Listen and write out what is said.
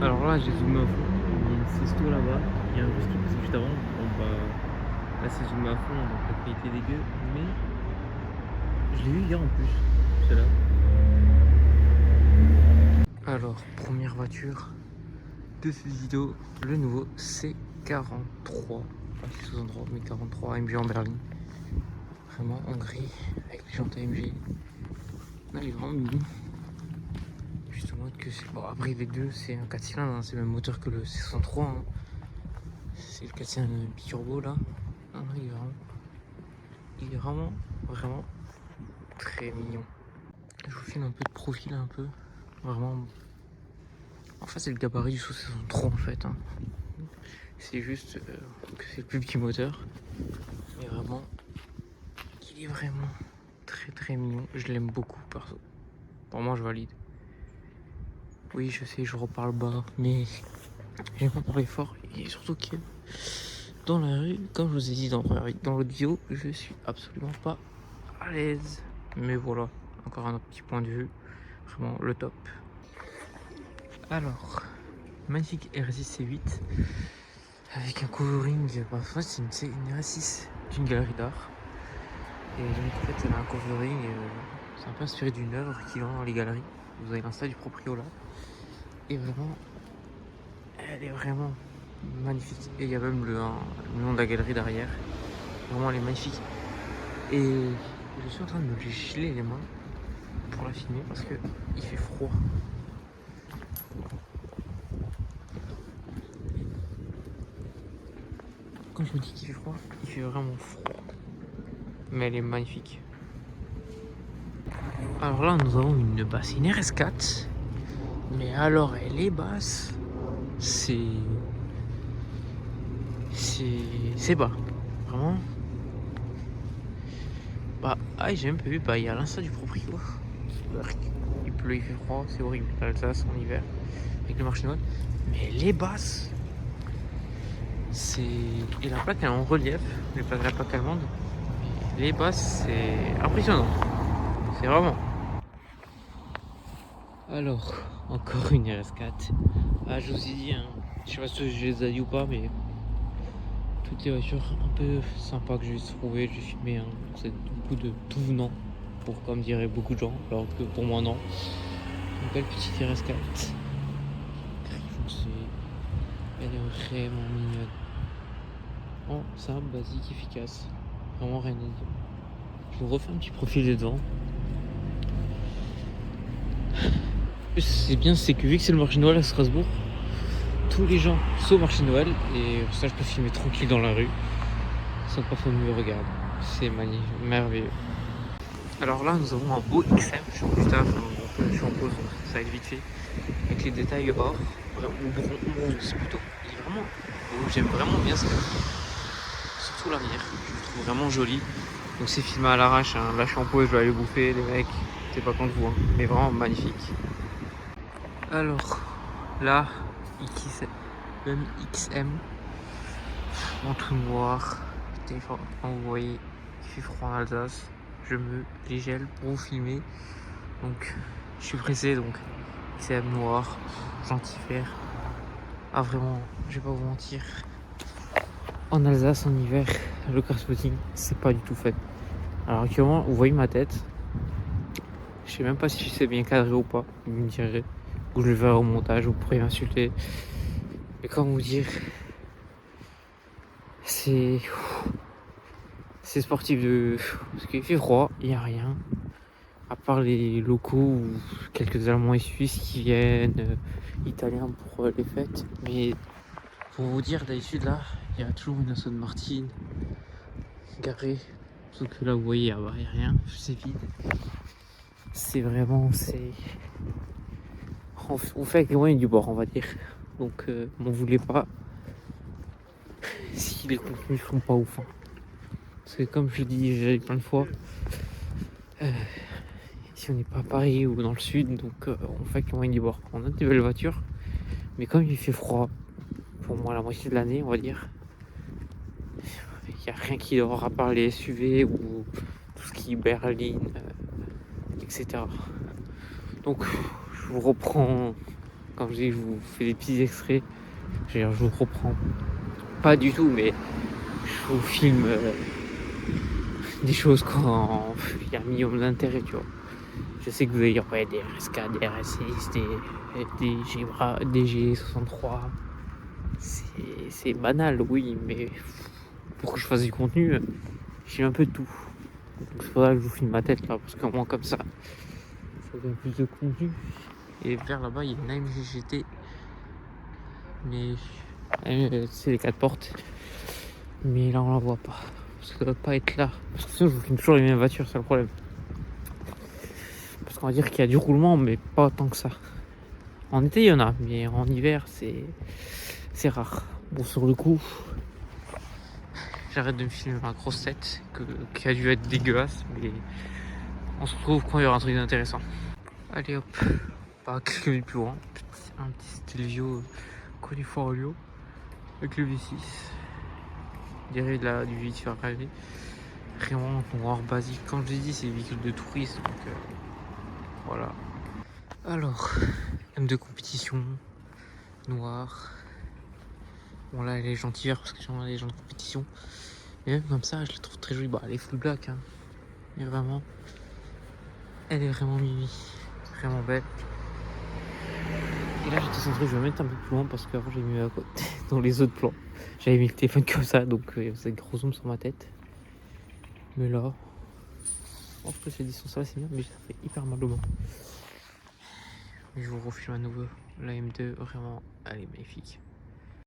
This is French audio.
Alors là, j'ai zoomé à fond. Il y a une cesto là-bas. Il y a un bus qui passe juste avant. Bon, bah, là, c'est zoomé à fond, donc la qualité est dégueu. Mais je l'ai vu hier en plus. C'est là. Alors, première voiture de cette vidéo, le nouveau C43. Pas C63, mais 43 AMG en berline. Vraiment en gris, avec les jantes AMG. Là, il est vraiment mignon. Juste au mode que c'est. Bon, après, V2, c'est un 4 cylindres, hein, c'est le même moteur que le C63. Hein. C'est le 4 cylindres biturbo là. Ah, non, il est vraiment, vraiment très mignon. Je vous filme un peu de profil, un peu. Vraiment. En fait, c'est le gabarit du sous-63 en fait. Hein. C'est juste que c'est le plus petit moteur. Mais vraiment, il est vraiment très très mignon. Je l'aime beaucoup perso. Pour moi, je valide. Oui, je sais, je reparle bas, mais j'aime pas parler fort. Et surtout que dans la rue, comme je vous ai dit dans l'autre vidéo, je suis absolument pas à l'aise. Mais voilà, encore un autre petit point de vue. Vraiment le top. Alors, magnifique R6 C8 avec un covering. Bah, c'est une R6 d'une galerie d'art. Et donc, en fait, elle a un covering. C'est un peu inspiré d'une œuvre qui vend dans les galeries. Vous avez l'insta du proprio là. Et vraiment, elle est vraiment magnifique. Et il y a même le nom de la galerie derrière. Vraiment, elle est magnifique. Et je suis en train de me geler les mains pour la filmer parce que il fait froid. Quand je me dis qu'il fait froid, il fait vraiment froid. Mais elle est magnifique. Alors là, nous avons une bassine RS4. Mais alors, elle est basse. C'est bas. Vraiment. Bah, j'ai même pas vu. Bah, il y a l'insta du proprio. Il pleut, il fait froid. C'est horrible. L'Alsace en hiver. Avec le marché noir. Mais elle est basse. Et la plaque elle est en relief. La plaque allemande. Les basses, c'est impressionnant. C'est vraiment. Alors, encore une RS4. Ah, je vous ai dit, hein, je sais pas si je les ai dit ou pas, mais toutes les voitures un peu sympas que j'ai trouvées, j'ai filmé. Hein. C'est beaucoup de tout venant, pour comme diraient beaucoup de gens, alors que pour moi, non. Une belle petite RS4. Elle est vraiment mignonne. Oh, simple, basique, efficace. Vraiment rien à dire. Je vous refais un petit profil de devant. C'est bien, c'est que vu que c'est le marché Noël à Strasbourg, tous les gens sont au marché Noël et ça je peux filmer tranquille dans la rue sans que personne me regarde. C'est magnifique, merveilleux. Alors là nous avons un beau XM, je suis juste là, je suis en pause donc ça va être vite fait. Avec les détails or, c'est plutôt, il est vraiment beau, j'aime vraiment bien ce surtout l'arrière, je le trouve vraiment joli. Donc c'est filmé à l'arrache, hein. Là je suis en pause, je vais aller bouffer les mecs, c'est pas contre vous, hein. Mais vraiment magnifique. Alors là, même XM en tout noir. Quand vous voyez il fait froid en Alsace, je me les gèle pour vous filmer. Donc je suis pressé, donc XM noir, gentil vert. Ah vraiment, je vais pas vous mentir. En Alsace en hiver, le car spotting, c'est pas du tout fait. Alors actuellement, vous voyez ma tête. Je sais même pas si c'est bien cadré ou pas, vous me direz. Ou je le verrai au montage, vous pourrez m'insulter. Mais comment vous dire, c'est sportif de. Parce qu'il fait froid, il n'y a rien. À part les locaux ou quelques Allemands et Suisses qui viennent, Italiens pour les fêtes. Mais pour vous dire, d'habitude là, il y a toujours une Aston Martin garée. Sauf que là, vous voyez, il n'y a rien, c'est vide. C'est vraiment. On fait avec les moyens du bord, on va dire. Donc, m'en voulez pas si les contenus sont pas ouf. Hein. Parce que comme je dis plein de fois, si on n'est pas à Paris ou dans le sud, donc on fait avec les moyens du bord. On a des belles voitures, mais comme il fait froid, pour moi la moitié de l'année, on va dire, il n'y a rien qui dort à part les SUV ou tout ce qui est berline, etc. Donc je vous reprends Quand je dis que je vous fais des petits extraits, je vous reprends. Pas du tout, mais je vous filme des choses quand il y a un minimum d'intérêt, tu vois. Je sais que vous allez dire, ouais, des RSK, des RS6, des G63. C'est banal, oui, mais pour que je fasse du contenu, j'ai un peu de tout. Donc c'est pour ça que je vous filme ma tête là, parce qu'au moins comme ça donne plus de contenu. Et vers là-bas, il y a une AMG GT, mais c'est les 4 portes. Mais là, on la voit pas, parce que ça doit pas être là. Parce que sinon, je vous filme toujours les mêmes voitures, c'est le problème. Parce qu'on va dire qu'il y a du roulement, mais pas tant que ça. En été, il y en a, mais en hiver, c'est rare. Bon, sur le coup, j'arrête de me filmer ma grosse tête, qui a dû être dégueulasse, mais on se retrouve quand il y aura un truc d'intéressant. Allez hop, pas quelques minutes plus loin, un petit Stelvio Conifort Olio avec le V6. Derrière là, du véhicule à rêver. Vraiment noir basique. Comme je l'ai dit, c'est des véhicules de tourisme, donc voilà. Alors, M de compétition, noir. Bon là elle est gentille parce que j'en ai les gens de compétition. Mais même comme ça je la trouve très jolie. Bah elle est full black hein. Mais vraiment. Elle est vraiment mimi. Vraiment belle. Et là j'étais centré, je vais mettre un peu plus loin parce qu'avant j'ai mis à côté dans les autres plans. J'avais mis le téléphone comme ça donc il faisait gros zoom sur ma tête. Mais là. En fait cette distance là c'est bien mais ça fait hyper mal au mains. Mais je vous refilme à nouveau. La M2 vraiment elle est magnifique.